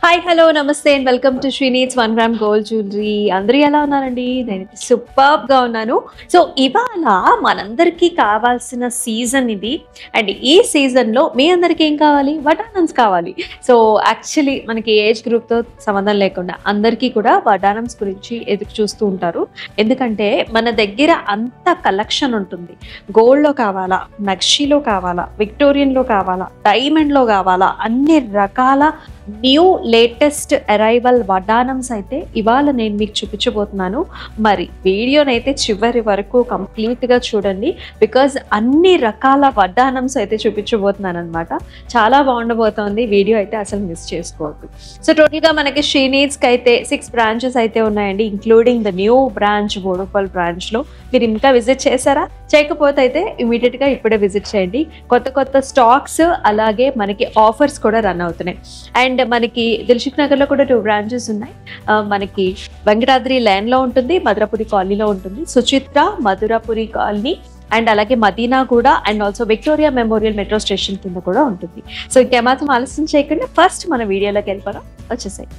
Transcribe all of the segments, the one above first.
Hi hello నమస్తే and welcome to Srineeds 1 gram gold jewellery. అందరూ ఎలా ఉన్నారండి? నేనైతే సూపర్గా ఉన్నాను. సో ఇవాళ మనందరికీ కావాల్సిన సీజన్ ఇది. అండ్ ఈ సీజన్లో మీ అందరికీ ఏం కావాలి? వడానమ్స్ కావాలి. సో యాక్చువల్లీ మనకి ఏజ్ గ్రూప్తో సంబంధం లేకుండా అందరికీ కూడా వడానమ్స్ గురించి ఎదురు చూస్తూ ఉంటారు. ఎందుకంటే మన దగ్గర అంత కలెక్షన్ ఉంటుంది. గోల్డ్లో కావాలా, నక్షీలో కావాలా, విక్టోరియన్లో కావాలా, డైమండ్లో కావాలా, అన్ని రకాల న్యూ లేటెస్ట్ అరైవల్ వడానమ్స్ అయితే ఇవాళ నేను మీకు చూపించబోతున్నాను. మరి వీడియోనైతే చివరి వరకు కంప్లీట్గా చూడండి, బికాజ్ అన్ని రకాల వడానమ్స్ అయితే చూపించబోతున్నాను అనమాట. చాలా బాగుండబోతోంది వీడియో అయితే, అసలు మిస్ చేసుకోవద్దు. సో టోటల్గా మనకి శ్రీనీడ్స్కి అయితే 6 బ్రాంచెస్ అయితే ఉన్నాయండి, including the new branch Boduppal బ్రాంచ్లో. మీరు ఇంకా విజిట్ చేశారా? చేయకపోతే అయితే ఇమీడియట్గా ఇప్పుడే విజిట్ చేయండి. కొత్త కొత్త స్టాక్స్ అలాగే మనకి ఆఫర్స్ కూడా రన్ అవుతున్నాయి. అండ్ మనకి దిల్సుఖ్ నగర్లో కూడా 2 బ్రాంచెస్ ఉన్నాయి. మనకి వెంకటాద్రి లైన్లో ఉంటుంది, మధురపురి కాలనీలో ఉంటుంది, సుచిత్ర మధురపురి కాలనీ అండ్ అలాగే మదీనా కూడా, and also Victoria memorial metro station కింద కూడా ఉంటుంది. సో ఇంకేమాత్రం ఆలస్యం చేయకుండా ఫస్ట్ మన వీడియోలోకి వెళ్ళిపోదాం. వచ్చేసాయి.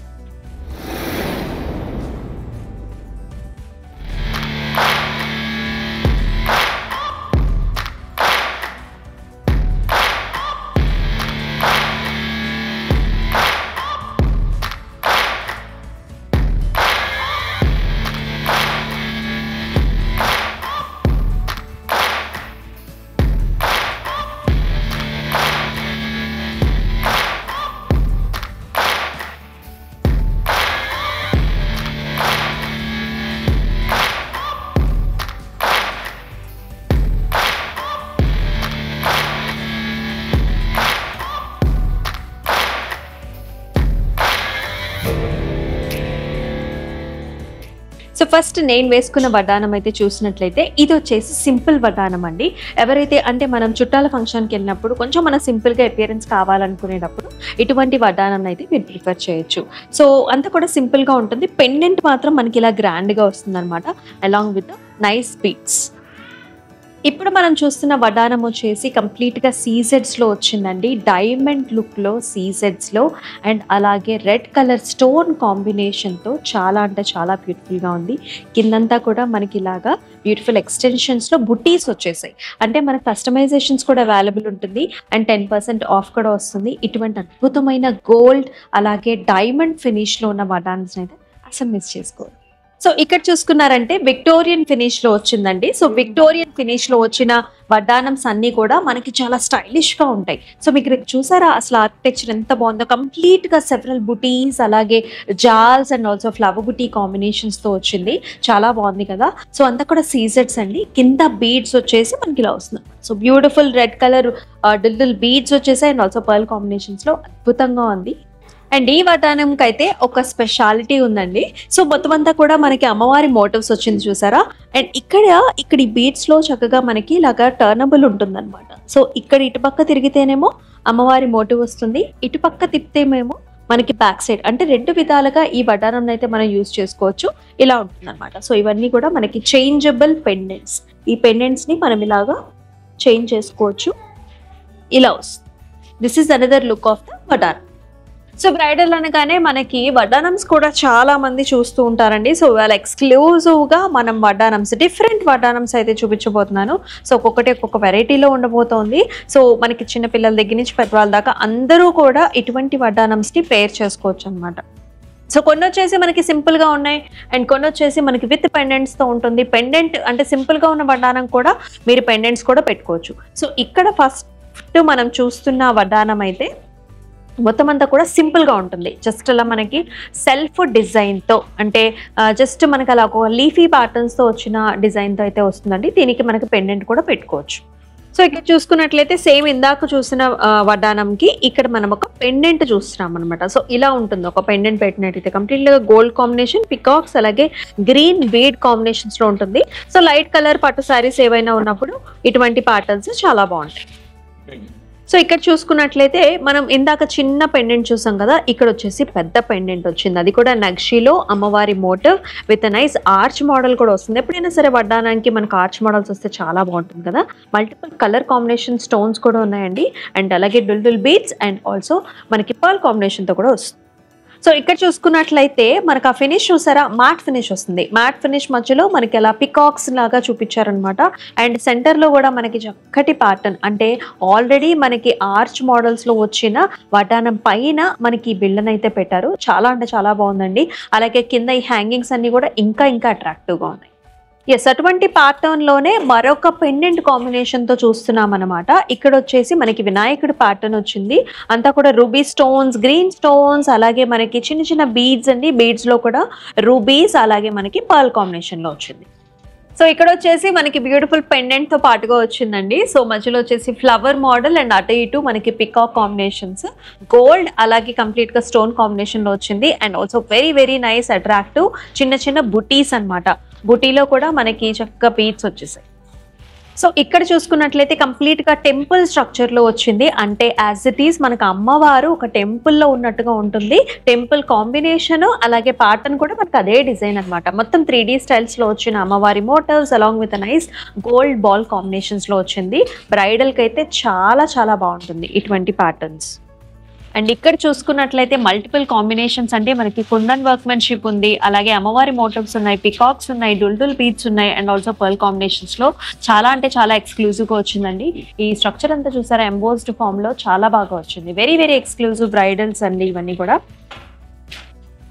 సో ఫస్ట్ నేను వేసుకున్న వడ్డానం అయితే చూసినట్లయితే ఇది వచ్చేసి సింపుల్ వడ్డానం అండి. ఎవరైతే అంటే మనం చుట్టాల ఫంక్షన్కి వెళ్ళినప్పుడు కొంచెం మన సింపుల్గా అపియరెన్స్ కావాలనుకునేటప్పుడు ఇటువంటి వడ్డానం అయితే మీరు ప్రిఫర్ చేయొచ్చు. సో అంతా కూడా సింపుల్గా ఉంటుంది. పెండెంట్ మాత్రం మనకి ఇలా గ్రాండ్గా వస్తుంది అనమాట, అలాంగ్ విత్ నైస్ బీట్స్. ఇప్పుడు మనం చూస్తున్న వడ్డానం వచ్చేసి కంప్లీట్గా సీజెడ్స్లో వచ్చిందండి, డైమండ్ లుక్లో సీజెడ్స్లో, అండ్ అలాగే రెడ్ కలర్ స్టోన్ కాంబినేషన్తో చాలా అంటే చాలా బ్యూటిఫుల్గా ఉంది. కిందంతా కూడా మనకి ఇలాగా బ్యూటిఫుల్ ఎక్స్టెన్షన్స్లో బుటీస్ వచ్చేసాయి. అంటే మనకు కస్టమైజేషన్స్ కూడా అవైలబుల్ ఉంటుంది అండ్ 10% ఆఫ్ కూడా వస్తుంది. ఇటువంటి అద్భుతమైన గోల్డ్ అలాగే డైమండ్ ఫినిష్లో ఉన్న వడ్డానమ్స్ అయితే అసలు మిస్ చేసుకోవాలి. సో ఇక్కడ చూసుకున్నారంటే విక్టోరియన్ ఫినిష్ లో వచ్చిందండి. సో విక్టోరియన్ ఫినిష్ లో వచ్చిన వడ్డానమ్స్ అన్ని కూడా మనకి చాలా స్టైలిష్ గా ఉంటాయి. సో మీకు చూసారా అసలు ఆర్కిటెక్చర్ ఎంత బాగుందో, కంప్లీట్ గా సెవరల్ బుటీస్ అలాగే జాల్స్ and also flower buti combinations తో వచ్చింది. చాలా బాగుంది కదా. సో అంతా కూడా సీజెడ్స్ అండి. కింద బీడ్స్ వచ్చేసి మనకి ఇలా వస్తుంది. So beautiful red colour dill beads వచ్చేసాయి అండ్ ఆల్సో పర్ల్ కాంబినేషన్స్ లో అద్భుతంగా ఉంది. అండ్ ఈ వడ్డానంకి అయితే ఒక స్పెషాలిటీ ఉందండి. సో మొత్తం అంతా కూడా మనకి అమ్మవారి మోటివ్స్ వచ్చింది చూసారా. అండ్ ఇక్కడ ఈ బీడ్స్ లో చక్కగా మనకి ఇలాగా టర్నబుల్ ఉంటుంది అనమాట. సో ఇక్కడ ఇటుపక్క తిరిగితేనేమో అమ్మవారి మోటివ్ వస్తుంది, ఇటుపక్క తిప్పితేమేమో మనకి బ్యాక్ సైడ్, అంటే 2 విధాలుగా ఈ వడ్డానం అయితే మనం యూజ్ చేసుకోవచ్చు. ఇలా ఉంటుంది అనమాట. సో ఇవన్నీ కూడా మనకి చేంజబుల్ పెండెంట్స్. ఈ పెండెంట్స్ ని మనం ఇలాగా చేంజ్ చేసుకోవచ్చు. ఇలా వస్తుంది. This is another look of the వడ్డానం. సో బ్రైడల్ అనగానే మనకి వడ్డానమ్స్ కూడా చాలా మంది చూస్తూ ఉంటారండి. సో వాళ్ళ ఎక్స్క్లూజివ్గా మనం వడ్డానమ్స్, డిఫరెంట్ వడ్డానమ్స్ అయితే చూపించబోతున్నాను. సో ఒక్కొక్క వెరైటీలో ఉండబోతోంది. సో మనకి చిన్నపిల్లల దగ్గర నుంచి పెద్దవాళ్ళ దాకా అందరూ కూడా ఇటువంటి వడ్డానమ్స్ని పేర్ చేసుకోవచ్చు అనమాట. సో కొన్ని వచ్చేసి మనకి సింపుల్గా ఉన్నాయి అండ్ కొన్ని వచ్చేసి మనకి విత్ పెండెంట్స్తో ఉంటుంది. పెండెంట్ అంటే సింపుల్గా ఉన్న వడ్డానం కూడా మీరు పెండెంట్స్ కూడా పెట్టుకోవచ్చు. సో ఇక్కడ ఫస్ట్ మనం చూస్తున్న వడ్డానం అయితే మొత్తం అంతా కూడా సింపుల్గా ఉంటుంది. జస్ట్ అలా మనకి సెల్ఫ్ డిజైన్తో, అంటే జస్ట్ మనకి అలా ఒక లీఫీ ప్యాటర్న్స్తో వచ్చిన డిజైన్తో అయితే వస్తుందండి. దీనికి మనకి పెండెంట్ కూడా పెట్టుకోవచ్చు. సో ఇక్కడ చూసుకున్నట్లయితే సేమ్ ఇందాక చూసిన వడ్డానంకి ఇక్కడ మనం ఒక పెండెంట్ చూస్తున్నాం అనమాట. సో ఇలా ఉంటుంది. ఒక పెండెంట్ పెట్టినట్టయితే కంప్లీట్గా గోల్డ్ కాంబినేషన్, పికాక్స్ అలాగే గ్రీన్ బీడ్ కాంబినేషన్స్లో ఉంటుంది. సో లైట్ కలర్ పట్టు శారీస్ ఏవైనా ఉన్నప్పుడు ఇటువంటి ప్యాటర్న్స్ చాలా బాగుంటాయి. సో ఇక్కడ చూసుకున్నట్లయితే మనం ఇందాక చిన్న పెండెంట్ చూసాం కదా, ఇక్కడ వచ్చేసి పెద్ద పెండెంట్ వచ్చింది. అది కూడా నక్షిలో అమ్మవారి motive with nice arch model కూడా వస్తుంది. ఎప్పుడైనా సరే వడ్డానానికి మనకు ఆర్చ్ మోడల్స్ వస్తే చాలా బాగుంటుంది కదా. మల్టిపుల్ కలర్ కాంబినేషన్ స్టోన్స్ కూడా ఉన్నాయండి. అండ్ అలాగే డుల్ బీడ్స్ అండ్ ఆల్సో మనకి పర్ల్ కాంబినేషన్తో కూడా వస్తుంది. సో ఇక్కడ చూసుకున్నట్లయితే మనకు ఆ ఫినిష్ చూసారా, మ్యాట్ ఫినిష్ వస్తుంది. మ్యాట్ ఫినిష్ మధ్యలో మనకి అలా పికాక్స్ లాగా చూపించారనమాట. అండ్ సెంటర్ లో కూడా మనకి చక్కటి ప్యాటర్న్, అంటే ఆల్రెడీ మనకి ఆర్చ్ మోడల్స్ లో వచ్చిన వడ్డానం పైన మనకి ఈ బిళ్ళను అయితే పెట్టారు. చాలా అంటే చాలా బాగుందండి. అలాగే కింద ఈ హ్యాంగింగ్స్ అన్ని కూడా ఇంకా అట్రాక్టివ్ గా ఉన్నాయి. ఎస్, అటువంటి ప్యాటర్న్ లోనే మరొక పెండెంట్ కాంబినేషన్ తో చూస్తున్నాం అనమాట. ఇక్కడ వచ్చేసి మనకి వినాయకుడి ప్యాటర్న్ వచ్చింది. అంతా కూడా రూబీ స్టోన్స్, గ్రీన్ స్టోన్స్, అలాగే మనకి చిన్న చిన్న బీడ్స్ అండి. బీడ్స్ లో కూడా రూబీస్, అలాగే మనకి పర్ల్ కాంబినేషన్ లో వచ్చింది. సో ఇక్కడ వచ్చేసి మనకి బ్యూటిఫుల్ పెండెంట్ తో పాటుగా వచ్చిందండి. సో మధ్యలో వచ్చేసి ఫ్లవర్ మోడల్ అండ్ అటు ఇటు మనకి పికాక్ కాంబినేషన్స్, గోల్డ్ అలాగే కంప్లీట్ గా స్టోన్ కాంబినేషన్ లో వచ్చింది. And also very nice attractive చిన్న బుటీస్ అన్నమాట. బుటీలో కూడా మనకి చక్కగా బీడ్స్ వచ్చేసాయి. సో ఇక్కడ చూసుకున్నట్లయితే కంప్లీట్ గా టెంపుల్ స్ట్రక్చర్ లో వచ్చింది. అంటే యాజ్ ఇట్ ఈస్ మనకు అమ్మవారు ఒక టెంపుల్ లో ఉన్నట్టుగా ఉంటుంది. టెంపుల్ కాంబినేషన్ అలాగే ప్యాటర్న్ కూడా మనకు అదే డిజైన్ అనమాట. మొత్తం 3D స్టైల్స్ లో వచ్చిన అమ్మవారి motives along with nice gold ball combinations లో వచ్చింది. బ్రైడల్ కి అయితే చాలా బాగుంటుంది ఇటువంటి ప్యాటర్న్స్. అండ్ ఇక్కడ చూసుకున్నట్లయితే మల్టిపుల్ కాంబినేషన్స్, అంటే మనకి కుందన్ వర్క్మెన్షిప్ ఉంది, అలాగే అమ్మవారి మోటివ్స్ ఉన్నాయి, పికాక్స్ ఉన్నాయి, డుల్డుల్ బీడ్స్ ఉన్నాయి, అండ్ ఆల్సో పర్ల్ కాంబినేషన్స్ లో చాలా అంటే చాలా ఎక్స్క్లూజివ్ గా వచ్చిందండి. ఈ స్ట్రక్చర్ అంతా చూసారా, ఎంబోస్డ్ ఫామ్ లో చాలా బాగా వచ్చింది. వెరీ ఎక్స్క్లూజివ్ బ్రైడల్స్ అండి ఇవన్నీ కూడా.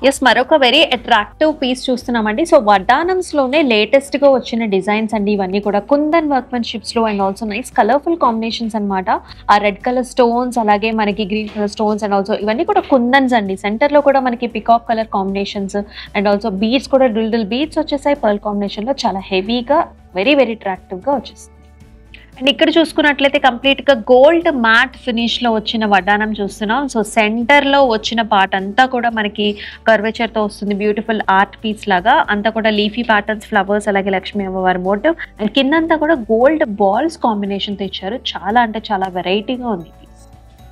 ఎస్, మరొక వెరీ అట్రాక్టివ్ పీస్ చూస్తున్నామండి. సో వడ్డానమ్స్ లోనే లేటెస్ట్ గా వచ్చిన డిజైన్స్ అండి ఇవన్నీ కూడా. కుందన్ వర్క్మెన్షిప్స్ లో and also nice colourful combinations అనమాట. ఆ రెడ్ కలర్ స్టోన్స్, అలాగే మనకి green colour stones, and also ఇవన్నీ కూడా కుందన్స్ అండి. సెంటర్ లో కూడా మనకి peacock colour combinations, and also beads కూడా డుల్డుల్ బీడ్స్ వచ్చేసాయి. పర్ల్ కాంబినేషన్ లో చాలా హెవీగా వెరీ అట్రాక్టివ్ గా వచ్చేసింది. అండ్ ఇక్కడ చూసుకున్నట్లయితే కంప్లీట్ గా గోల్డ్ మ్యాట్ ఫినిష్ లో వచ్చిన వడ్డానం చూస్తున్నాం. సో సెంటర్ లో వచ్చిన పార్ట్ అంతా కూడా మనకి కర్వేచర్ తో వస్తుంది. బ్యూటిఫుల్ ఆర్ట్ పీస్ లాగా అంతా కూడా లీఫీ ప్యాటర్న్స్, ఫ్లవర్స్, అలాగే లక్ష్మీ అమ్మవారి మోటివ్, అండ్ కిందంతా కూడా గోల్డ్ బాల్స్ కాంబినేషన్ తో ఇచ్చారు. చాలా అంటే చాలా వెరైటీగా ఉంది.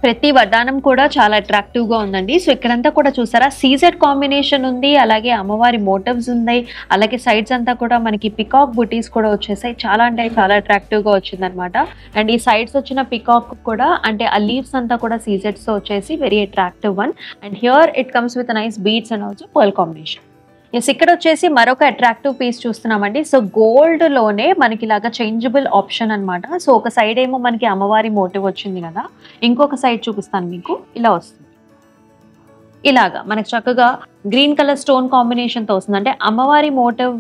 ప్రతి వడ్డానం కూడా చాలా అట్రాక్టివ్ గా ఉందండి. సో ఇక్కడంతా కూడా చూసారా, సీజెడ్ కాంబినేషన్ ఉంది, అలాగే అమ్మవారి మోటివ్స్ ఉన్నాయి, అలాగే సైడ్స్ అంతా కూడా మనకి పికాక్ బుటీస్ కూడా వచ్చేసాయి. చాలా అంటే చాలా అట్రాక్టివ్ గా వచ్చింది అనమాట. అండ్ ఈ సైడ్స్ వచ్చిన పికాక్ కూడా, అంటే ఆ లీవ్స్ అంతా కూడా సీజెడ్స్ తో వచ్చేసి very attractive one. And here it comes with nice beads and also pearl combination. Yes, ఇక్కడ వచ్చేసి మరొక అట్రాక్టివ్ పీస్ చూస్తున్నామండి. సో గోల్డ్ లోనే మనకి ఇలాగా చేంజబుల్ ఆప్షన్ అనమాట. సో ఒక సైడ్ ఏమో మనకి అమ్మవారి మోటివ్ వచ్చింది కదా, ఇంకొక సైడ్ చూపిస్తాను మీకు. ఇలా వస్తుంది, ఇలాగా మనకి చక్కగా గ్రీన్ కలర్ స్టోన్ కాంబినేషన్ తో వస్తుంది. అంటే అమ్మవారి మోటివ్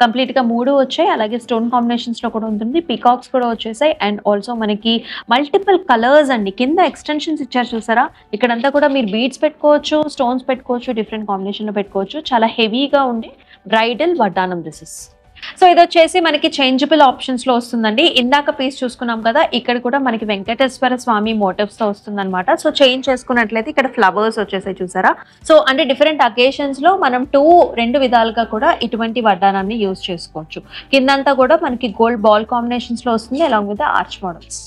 కంప్లీట్ గా 3 వచ్చాయి, అలాగే స్టోన్ కాంబినేషన్స్ లో కూడా ఉంటుంది, పికాక్స్ కూడా వచ్చేసాయి, అండ్ ఆల్సో మనకి మల్టిపుల్ కలర్స్ అండి. కింద ఎక్స్టెన్షన్స్ ఇచ్చారు చూసారా, ఇక్కడంతా కూడా మీరు బీడ్స్ పెట్టుకోవచ్చు, స్టోన్స్ పెట్టుకోవచ్చు, డిఫరెంట్ కాంబినేషన్ లో పెట్టుకోవచ్చు. చాలా హెవీగా ఉండే బ్రైడల్ వడ్డానం దిస్ ఇస్. సో ఇది వచ్చేసి మనకి చేంజబుల్ ఆప్షన్స్ లో వస్తుందండి. ఇందాక పీస్ చూసుకున్నాం కదా, ఇక్కడ కూడా మనకి వెంకటేశ్వర స్వామి మోటివ్స్ తో వస్తుంది అనమాట. సో చేంజ్ చేసుకున్నట్లయితే ఇక్కడ ఫ్లవర్స్ వచ్చేసాయి చూసారా. సో అంటే డిఫరెంట్ అకేషన్స్ లో మనం రెండు విధాలుగా కూడా ఇటువంటి వడ్డానాన్ని యూజ్ చేసుకోవచ్చు. కిందంతా కూడా మనకి గోల్డ్ బాల్ కాంబినేషన్స్ లో వస్తుంది along with arch models.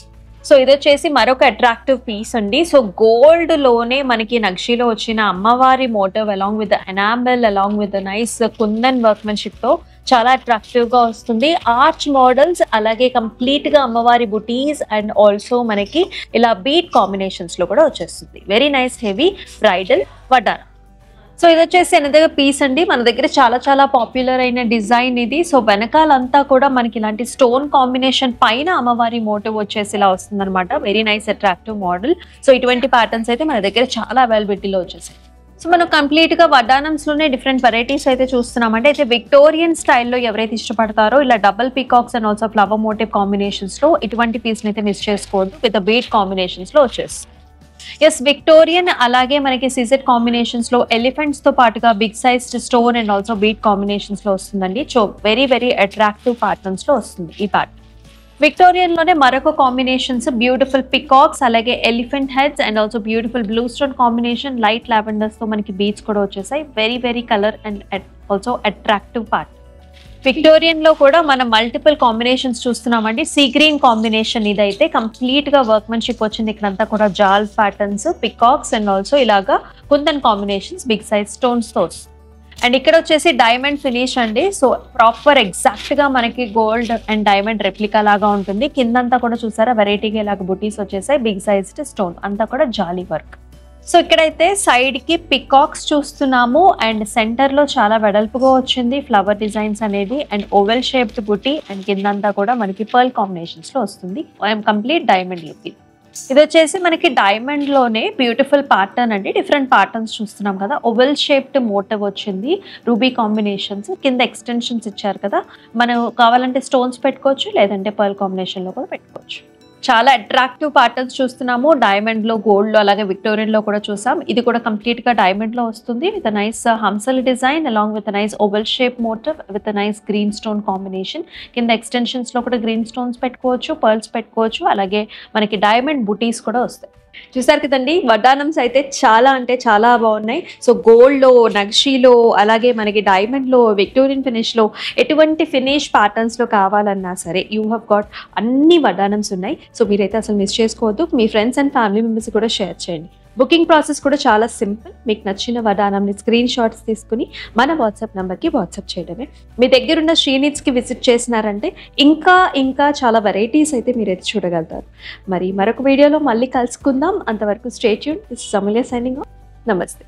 So ఇది వచ్చేసి మరొక అట్రాక్టివ్ పీస్ అండి. సో గోల్డ్ లోనే మనకి నక్షిలో వచ్చిన అమ్మవారి motive along with enamel along with nice kundan workmanship తో చాలా అట్రాక్టివ్ గా వస్తుంది. ఆర్చ్ మోడల్స్, అలాగే కంప్లీట్ గా అమ్మవారి బుటీస్, అండ్ ఆల్సో మనకి ఇలా బీట్ కాంబినేషన్స్ లో కూడా వచ్చేస్తుంది. వెరీ నైస్ హెవీ బ్రైడల్ వడ్డానం. సో ఇది వచ్చేసి అనదర్ పీస్ అండి. మన దగ్గర చాలా పాపులర్ అయిన డిజైన్ ఇది. సో వెనకాలంతా కూడా మనకి ఇలాంటి స్టోన్ కాంబినేషన్ పైన అమ్మవారి మోటివ్ వచ్చేసి ఇలా వస్తుంది అనమాట. Very nice attractive model. So ఇటువంటి ప్యాటర్న్స్ అయితే మన దగ్గర చాలా అవైలబిలిటీలో వచ్చేసాయి. సో మనం కంప్లీట్ గా వడ్డానమ్స్ లోనే డిఫరెంట్ వెరైటీస్ అయితే చూస్తున్నామంటే, అయితే విక్టోరియన్ స్టైల్లో ఎవరైతే ఇష్టపడతారో ఇలా double peacocks and also flower motive combinations లో ఇటువంటి పీస్ అయితే మిస్ చేసుకోవద్దు. విత్ బీట్ కాంబినేషన్స్ లో వచ్చేసి ఎస్ విక్టోరియన్, అలాగే మనకి సిజెట్ కాంబినేషన్స్ లో ఎలిఫెంట్స్ తో పాటుగా big size stone and also bead combinations లో వస్తుందండి. సో వెరీ అట్రాక్టివ్ ప్యాటర్న్స్ లో వస్తుంది ఈ ప్యాటర్న్. విక్టోరియన్ లోనే మరొక కాంబినేషన్స్ బ్యూటిఫుల్ పికాక్స్, అలాగే elephant heads, and also beautiful blue stone combination, light lavenders తో మనకి బీడ్స్ కూడా వచ్చేసాయి. Very colour and also attractive part. Victorian లో కూడా మనం మల్టిపుల్ కాంబినేషన్స్ చూస్తున్నామండి. సీ గ్రీన్ కాంబినేషన్ ఇదైతే కంప్లీట్ గా వర్క్మెన్షిప్ వచ్చింది. ఇక్కడంతా కూడా జాల్ ప్యాటర్న్స్, పికాక్స్, అండ్ ఆల్సో ఇలాగా kundan combinations big size stones తో. అండ్ ఇక్కడ వచ్చేసి డైమండ్ ఫినిష్ అండి. సో ప్రాపర్ ఎగ్జాక్ట్ గా మనకి గోల్డ్ అండ్ డైమండ్ రెప్లికా లాగా ఉంటుంది. కిందంతా కూడా చూసారా వెరైటీగా ఇలాగ బుటీస్ వచ్చేసాయి, బిగ్ సైజ్డ్ స్టోన్, అంతా కూడా జాలీ వర్క్. సో ఇక్కడైతే సైడ్ కి పికాక్స్ చూస్తున్నాము అండ్ సెంటర్ లో చాలా వెడల్పుగా వచ్చింది ఫ్లవర్ డిజైన్స్ అనేది and oval shaped buti and కిందంతా కూడా మనకి పర్ల్ కాంబినేషన్స్ లో వస్తుంది కంప్లీట్ డైమండ్ లుక్. ఇది వచ్చేసి మనకి డైమండ్ లోనే బ్యూటిఫుల్ ప్యాటర్న్ అండి, డిఫరెంట్ ప్యాటర్న్స్ చూస్తున్నాం కదా. ఓవెల్ షేప్డ్ మోటివ్ వచ్చింది, రూబీ కాంబినేషన్స్, కింద ఎక్స్టెన్షన్స్ ఇచ్చారు కదా. మనం కావాలంటే స్టోన్స్ పెట్టుకోవచ్చు, లేదంటే పర్ల్ కాంబినేషన్ లో కూడా పెట్టుకోవచ్చు. చాలా అట్రాక్టివ్ ప్యాటర్న్స్ చూస్తున్నాము, డైమండ్ లో, గోల్డ్ లో, అలాగే విక్టోరియన్ లో కూడా చూసాం. ఇది కూడా కంప్లీట్ గా డైమండ్ లో వస్తుంది విత్ నైస్ హంసల్ design along with nice oval shape motif with nice green stone combination. కింద ఎక్స్టెన్షన్స్ లో కూడా గ్రీన్ స్టోన్స్ పెట్టుకోవచ్చు, పర్ల్స్ పెట్టుకోవచ్చు, అలాగే మనకి డైమండ్ బుటీస్ కూడా వస్తాయి. చూసారు కదండి, వడ్డానమ్స్ అయితే చాలా అంటే చాలా బాగున్నాయి. సో గోల్డ్లో, నక్షీలో, అలాగే మనకి డైమండ్లో, విక్టోరియన్ ఫినిష్లో, ఎటువంటి ఫినిష్ ప్యాటర్న్స్లో కావాలన్నా సరే యూ హ్యావ్ గాట్ అన్ని వడ్డానమ్స్ ఉన్నాయి. సో మీరైతే అసలు మిస్ చేసుకోవద్దు. మీ ఫ్రెండ్స్ అండ్ ఫ్యామిలీ మెంబర్స్ కూడా షేర్ చేయండి. బుకింగ్ ప్రాసెస్ కూడా చాలా సింపుల్. మీకు నచ్చిన వడ్డానంని స్క్రీన్ షాట్స్ తీసుకుని మన వాట్సాప్ నెంబర్కి వాట్సాప్ చేయడమే. మీ దగ్గరున్న శ్రీనిత్స్కి విజిట్ చేసినారంటే ఇంకా చాలా వెరైటీస్ అయితే మీరైతే చూడగలుగుతారు. మరి మరొక వీడియోలో మళ్ళీ కలుసుకుందాం. అంతవరకు stay tune. This is Amulya signing off. నమస్తే.